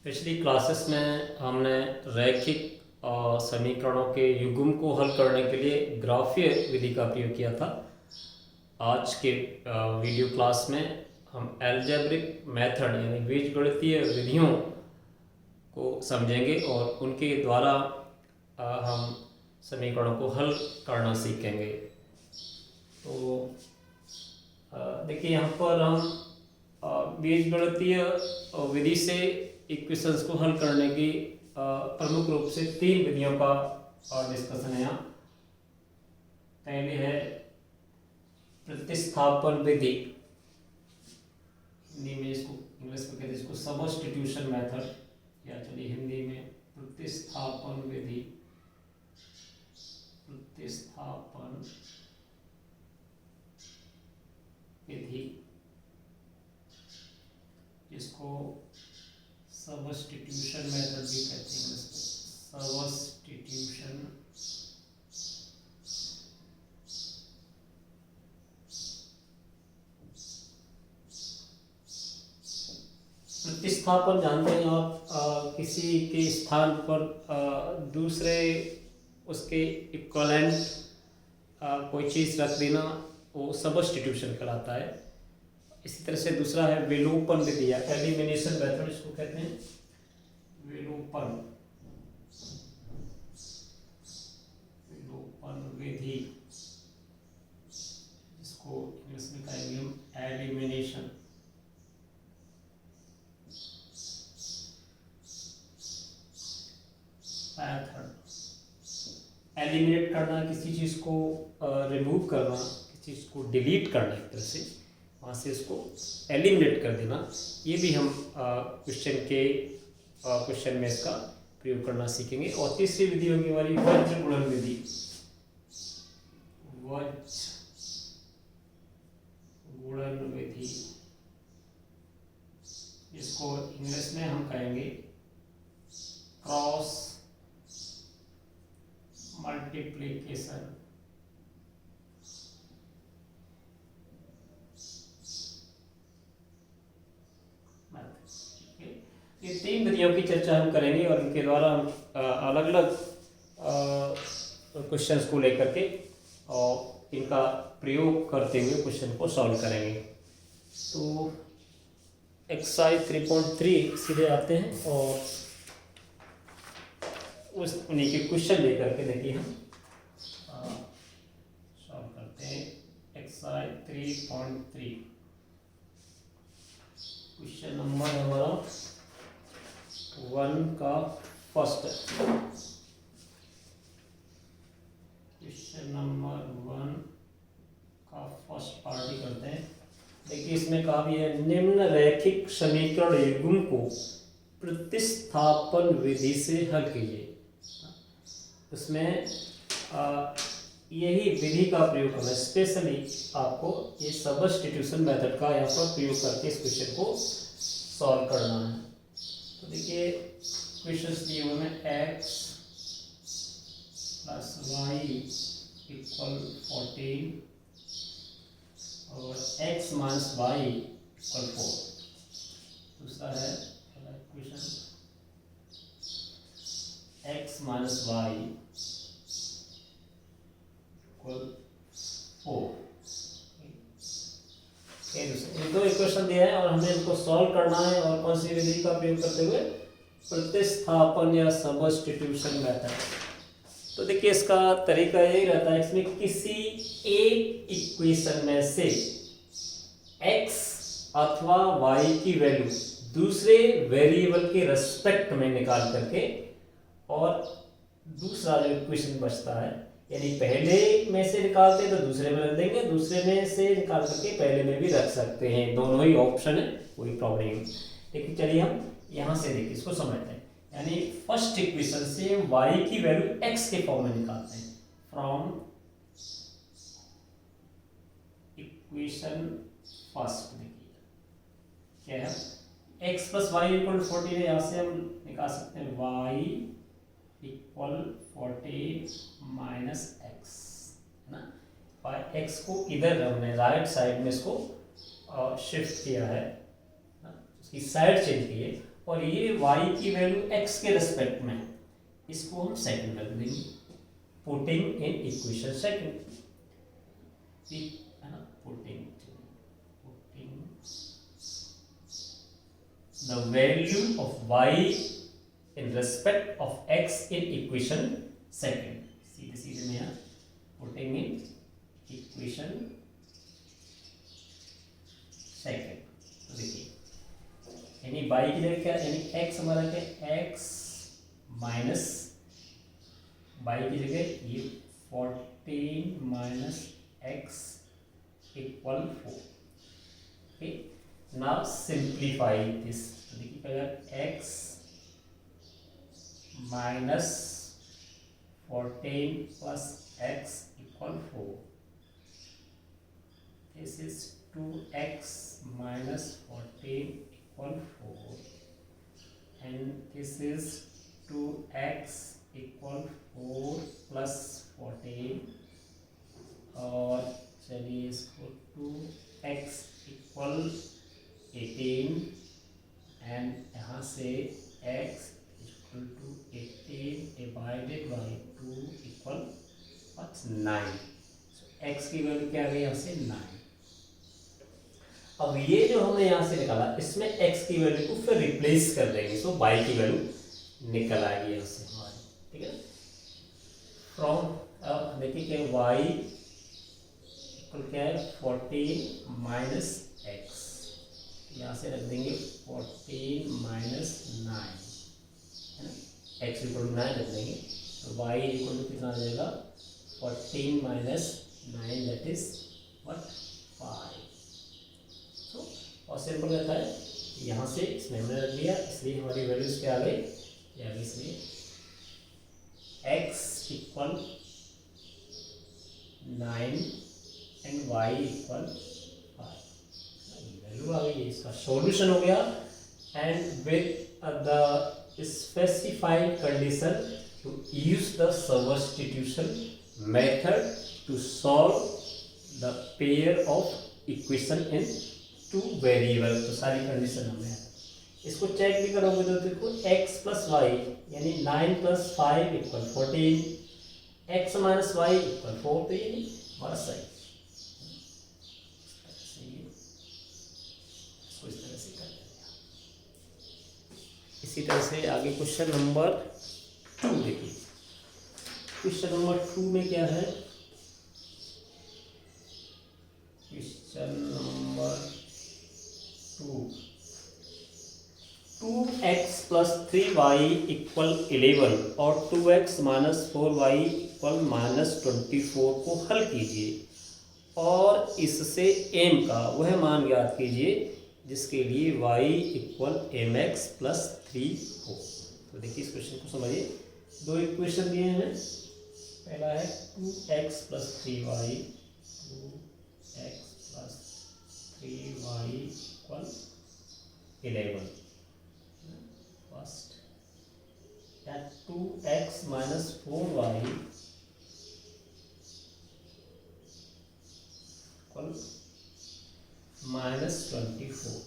पिछली क्लासेस में हमने रैखिक समीकरणों के युग्म को हल करने के लिए ग्राफीय विधि का प्रयोग किया था। आज के वीडियो क्लास में हम एल्जेब्रिक मेथड यानी बीजगणितीय विधियों को समझेंगे और उनके द्वारा हम समीकरणों को हल करना सीखेंगे। तो देखिए यहाँ पर हम बीजगणितीय विधि से इक्वेशंस को हल करने की प्रमुख रूप से 3 विधियों का डिस्कशन है। यहाँ पहले है प्रतिस्थापन विधि, हिंदी में इसको इंग्लिश में कहते हैं इसको सबस्टिट्यूशन मेथड, या चलिए हिंदी में प्रतिस्थापन विधि। प्रतिस्थापन विधि जिसको सबस्टिट्यूशन मेथड भी कहते हैं। सबस्टिट्यूशन प्रतिस्थापन जानते हैं आप, किसी के स्थान पर दूसरे उसके इक्विवेलेंट कोई चीज़ रख देना, वो सबस्टिट्यूशन कहलाता है। इसी तरह से दूसरा है विलोपन विधि या एलिमिनेशन मेथड, इसको कहते हैं विलोपन विधि, जिसको इंग्लिश में कहेंगे हम एलिमिनेशन। मेथड एलिमिनेट करना, किसी चीज़ को रिमूव करना, किसी चीज़ को डिलीट करना, एक तरह से वहाँ से इसको एलिमिनेट कर देना। ये भी हम क्वेश्चन में इसका प्रयोग करना सीखेंगे। और तीसरी विधि होगी हमारी वज्र गुणन विधि। वज्र गुणन विधि, इसको इंग्लिश में हम कहेंगे क्रॉस मल्टीप्लिकेशन। ये 3 विधियों की चर्चा हम करेंगे और इनके द्वारा हम अलग अलग क्वेश्चंस को लेकर के और इनका प्रयोग करते हुए क्वेश्चन को सॉल्व करेंगे। तो एक्सरसाइज 3.3 सीधे आते हैं और उन्हीं के क्वेश्चन लेकर के देखिए हम सॉल्व करते हैं। एक्सरसाइज 3.3 क्वेश्चन नंबर हमारा 1 का फर्स्ट है। क्वेश्चन नंबर 1 का फर्स्ट पार्ट ही करते हैं। देखिए इसमें कहा भी है निम्न रैखिक समीकरण युग्म को प्रतिस्थापन विधि से हल कीजिए। उसमें यही विधि का प्रयोग करना, स्पेशली आपको ये सबस्टिट्यूशन मेथड का यहाँ पर प्रयोग करके इस क्वेश्चन को सॉल्व करना है। तो देखिए क्वेश्चन दिए हुए में x + y = 14 और x - y = 4। दूसरा है क्वेश्चन x - y = 4। इन 2 इक्वेशन दिया है और हमें इनको सॉल्व करना है। और कौन सी विधि का प्रयोग करते हुए? प्रतिस्थापन या सबस्टिट्यूशन मेथड। तो देखिए इसका तरीका यही रहता है, इसमें किसी एक इक्वेशन में से x अथवा y की वैल्यू दूसरे वेरिएबल के रेस्पेक्ट में निकाल करके, और दूसरा जो इक्वेशन बचता है, यानी पहले में से निकालते हैं तो दूसरे में रख देंगे, दूसरे में से निकाल करके पहले में भी रख सकते हैं। दोनों ही ऑप्शन है, कोई प्रॉब्लम नहीं। लेकिन चलिए हम यहाँ से देखिए इसको समझते हैं। यानी फर्स्ट इक्वेशन से y की वैल्यू x के फॉर्म में निकालते हैं। फ्रॉम इक्वेशन फर्स्ट देखिए क्या है, x + y = 14 है। यहाँ से हम निकाल सकते हैं y = 14 - x, है ना। x को इधर हमने राइट साइड में इसको शिफ्ट किया है, उसकी साइड चेंज की है। और ये y की वैल्यू x के रेस्पेक्ट में, इसको हम सेकंड रख देंगे, पुटिंग इन इक्वेशन सेकंड, है ना, putting the value of y in respect of x in equation second, सीधे सीधे में यहाँ putting in equation second। तो देखिए यानी y की जगह क्या, यानी x हमारा क्या, x माइनस y की जगह ये 14 minus x equal 4। Okay, now simplify this, देखिए अगर x minus 14 plus x equal 4, this is 2x minus 14 equal 4 and this is 2x equal 4 plus 14, और चलिए इसको 2x इक्वल 18 एंड यहाँ से x equal to 18 divided by 2 equal 9। x की value क्या आ गई यहाँ से 9। अब ये जो हमने यहाँ से निकाला, इसमें x की वैल्यू को फिर रिप्लेस कर देंगे, तो y की वैल्यू निकल आएगी यहाँ से हमारी, ठीक है। फ्रॉम, अब देखिए क्या y इक्वल क्या है 14 माइनस x, यहाँ से रख देंगे 14 माइनस 9, है ना, x इक्वल टू 9 रख देंगे, तो y इक्वल टू कितना आ जाएगा 14 माइनस 9, दैट इज व्हाट 5। तो और सिंपल रहता है, यहाँ से इसमें हमने रख दिया, इसलिए हमारी वैल्यूज क्या आ गई, या इसलिए x equal 9 and y equal 5, value आ गई, इसका सॉल्यूशन हो गया। And with the specified condition to use the substitution method to solve the pair of equation in two variable, तो सारी कंडीशन हमने इसको चेक भी करोगे तो देखो x प्लस वाई यानी 9 plus 5 equal 14, x minus Y equal 4, तो ये हमारा सही। इसी तरह से आगे क्वेश्चन नंबर 2 देखिए। क्वेश्चन नंबर 2 में क्या है, question number 2, 2x plus 3y equal 11 और 2x minus 4y equal minus 24 को हल कीजिए और इससे m का वह मान ज्ञात कीजिए जिसके लिए y इक्वल mx प्लस 3 हो। तो देखिए इस क्वेश्चन को समझिए, दो इक्वेशन दिए हैं, पहला है 2x plus 3y, 2x plus 3y equal 11, first, and 2x minus 4y equal minus 24।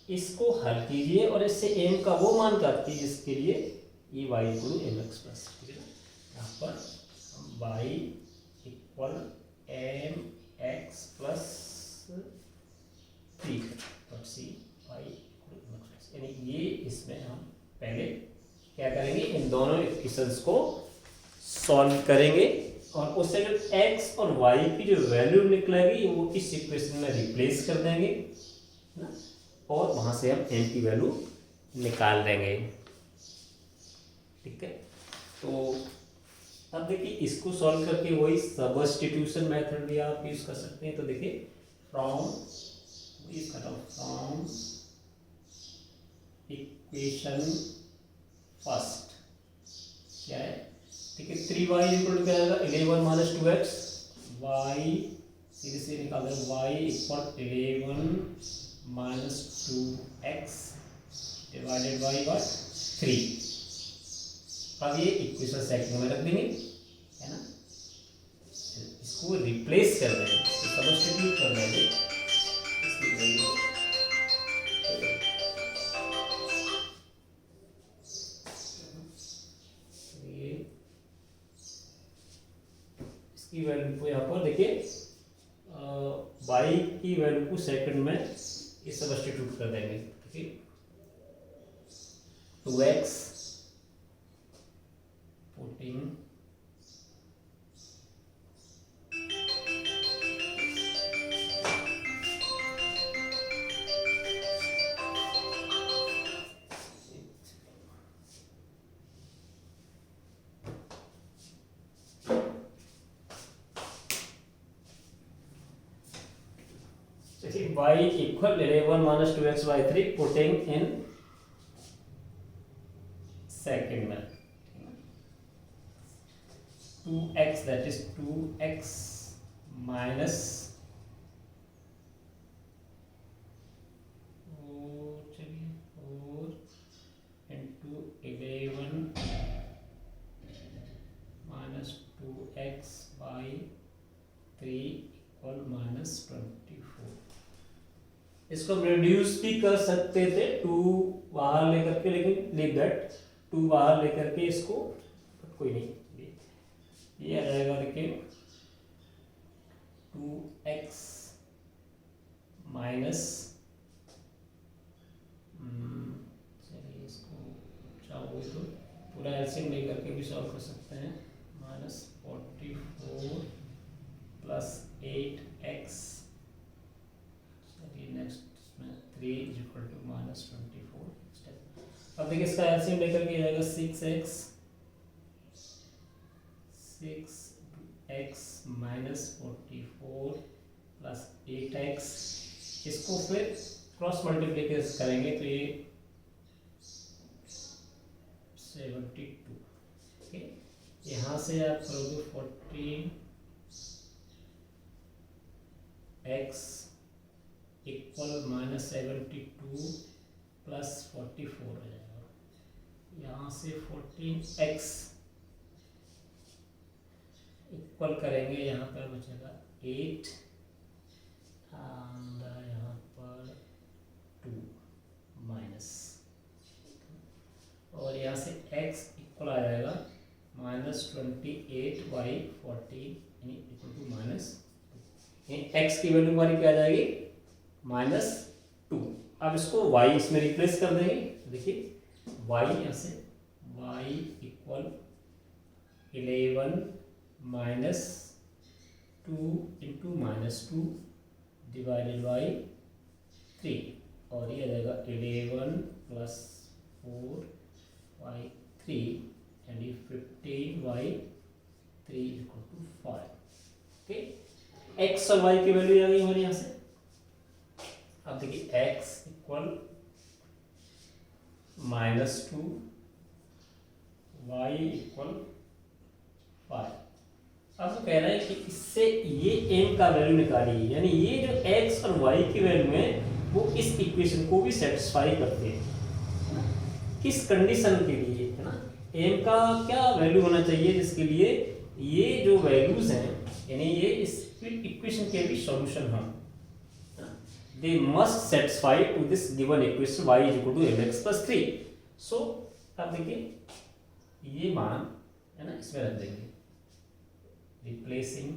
इसको हल कीजिए और इससे m का वो मान ज्ञात कीजिए जिसके लिए ये y इक्वल mx प्लस, ठीक है। यहाँ पर y इक्वल mx प्लस 3 और सी y इक्वल mx प्लस, यानी ये इसमें हम पहले क्या करेंगे, इन दोनों इक्वेशंस को सॉल्व करेंगे और उससे जो x और y की जो वैल्यू निकलेगी वो इस इक्वेशन में रिप्लेस कर देंगे ना, और वहां से हम m की वैल्यू निकाल देंगे, ठीक है। तो अब देखिए इसको सॉल्व करके वही सबस्टिट्यूशन मेथड भी आप यूज कर सकते हैं। तो देखिए फ्रॉम इक्वेशन फर्स्ट क्या है, ठीक है, 3y इक्वल क्या आएगा 11 माइनस 2x, y सीधे से निकाल दें y equal 11 minus 2x divided by 3। अब ये इक्वेशन सेकंड में रख देंगे, है ना, इसको रिप्लेस कर देंगे, सब्स्टिट्यूट कर देंगे, इसकी वैल्यू को यहाँ पर देखिए y की वैल्यू को सेकंड में ये सब्स्टिट्यूट कर देंगे। ठीक है, 2x putting y equal 11 minus 2x by 3 putting in second में 2x, that is 2x minus 4 into 11 minus 2x by 3 equal minus 24। इसको हम रिड्यूस भी कर सकते थे 2 बाहर लेकर के, लेकिन लीव दैट 2 बाहर लेकर के इसको कोई नहीं, ये आ जाएगा देखिए 2x माइनस, चलिए इसको चाहोगे तो पूरा एलसीएम लेकर के भी सॉल्व कर सकते हैं, माइनस 44 प्लस 8x, नेक्स्ट में 3 इज इक्वल टू माइनस 24। अब देखिए इसका एलसीएम लेकर के जाएगा 6x माइनस 44 प्लस 8x, इसको फिर क्रॉस मल्टीप्लिकेशन करेंगे तो ये 72। ठीक है, यहाँ से आप करोगे 14x इक्वल माइनस 72 प्लस 44 हो जाएगा। यहाँ से 14x इक्वल करेंगे, यहाँ पर बचेगा 8 एंड यहाँ पर 2 माइनस, और यहाँ से x इक्वल आ जाएगा minus 28 by 14 equal to minus, x की वैल्यू हमारी क्या आ जाएगी -2। अब इसको y इसमें रिप्लेस कर देंगे, देखिए y यहाँ से y equal 11 minus 2 into -2 divided by 3, और ये आ जाएगा 11 प्लस 4 बाई 3 एंड ये 15 by 3 equal to 5। Okay, x और y की वैल्यू आ गई हमारे यहाँ से। अब देखिए x इक्वल -2, y इक्वल 5। अब तो कह रहा है कि इससे ये m का वैल्यू निकालिए, यानी ये जो x और y की वैल्यू है वो इस इक्वेशन को भी सेटिस्फाई करते हैं। किस कंडीशन के लिए, है ना, m का क्या वैल्यू होना चाहिए जिसके लिए ये जो वैल्यूज हैं, यानी ये इस इक्वेशन के भी सॉल्यूशन हैं, they must satisfy to this given equation y is equal to mx plus 3। so अब देखिए ये मान है ना इसमें रख देंगे, replacing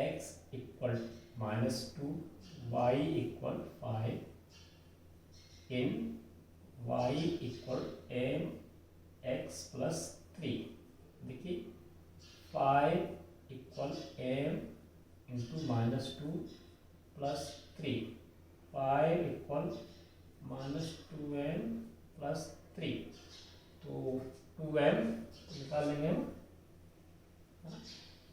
x equal -2 y equal 5 in y equal mx plus 3। देखिए 5 equal m into -2 plus 3, 5 equal -2m plus 3, तो 2m निकाल लेंगे हम,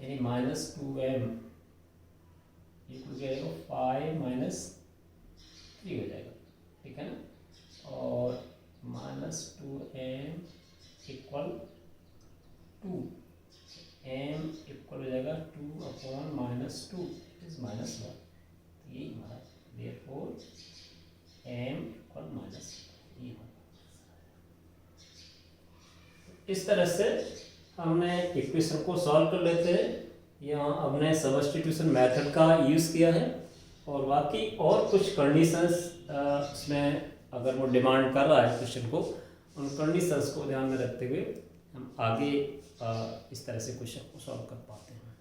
यानी -2m इक्वल जाएगा 5 माइनस 3 हो जाएगा। ठीक है ना, और -2m इक्वल 2, m इक्वल हो जाएगा 2 अपॉन -2 इज -1, ये हमारा देयरफॉर m इक्वल -1 ये। इस तरह से हमने इक्वेशन को सॉल्व कर लेते हैं। यहाँ हमने सब्स्टिट्यूशन मेथड का यूज़ किया है, और बाकी और कुछ कंडीशंस इसमें अगर वो डिमांड कर रहा है क्वेश्चन को, उन कंडीशंस को ध्यान में रखते हुए हम आगे इस तरह से क्वेश्चन को सॉल्व कर पाते हैं।